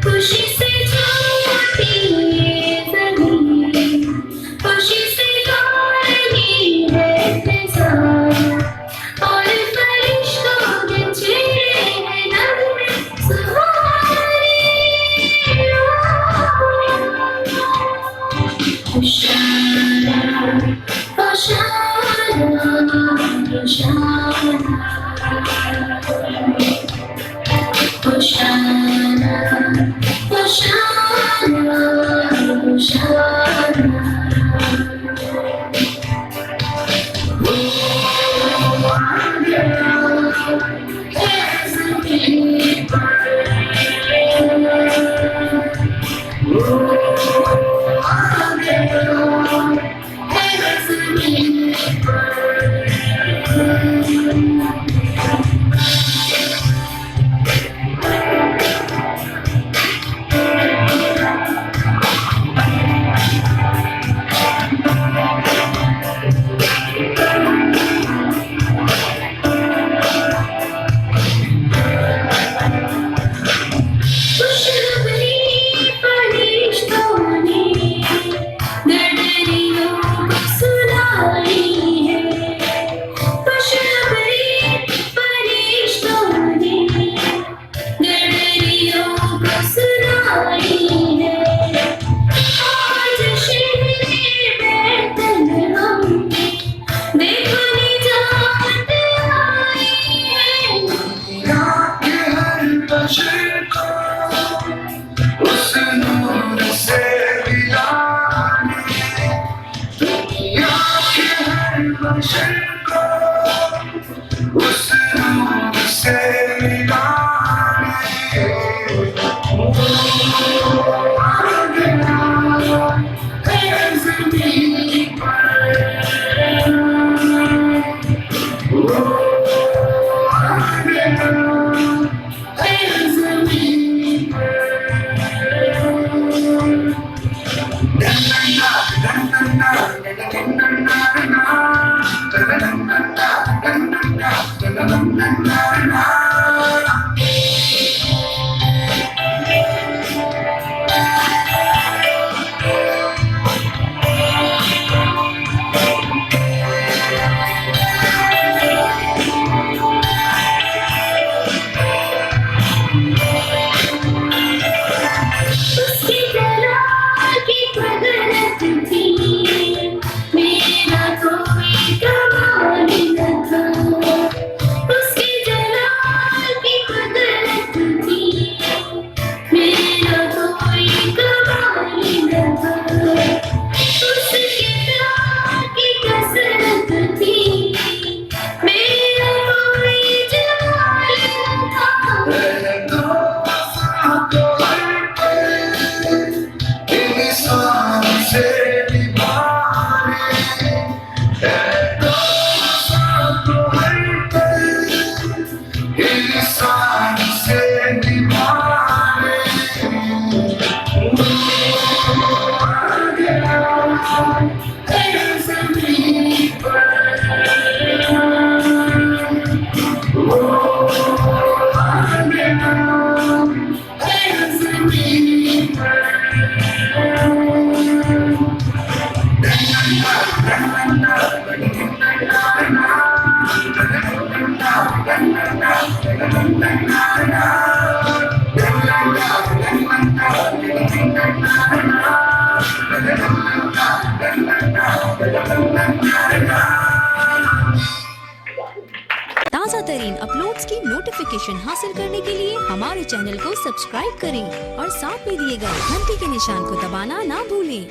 खुशी से झूमती ये ज़मीं, खुशी से गाएगी है फ़िज़ा, और फ़रिश्तों के चेहरे हैं नग़्मे सुहाने। होशाना, होशाना, होशाना, होशाना, होशाना, होशाना। वो आ गया है ज़मीं पर, वो आ गया है ज़मीं पर। खुशखबरी फरिश्तों ने गडरियों को सुनाई है, खुशखबरी फरिश्तों ने गडरियों को सुनाई है। आज शहरे बैतलहम में देखो निजात आई है। दुनिया के हर बशर को उस नूर से मिलाने, दुनिया के हर बशर को उस नूर से मिलाने। वो आ गया है ज़मीं पर, वो आ गया है ज़मीं पर। उसकी जलाल की कुदरत थी, मेरा कोई कमाल न था। उसकी जलाल की कुदरत थी, मेरा कोई कमाल न था। उसके प्यार की कसरत थी, मेरा कोई जमाल न था। ताज़ा तरीन अपलोड्स की नोटिफिकेशन हासिल करने के लिए हमारे चैनल को सब्सक्राइब करें और साथ में दिए गए घंटी के निशान को दबाना ना भूलें।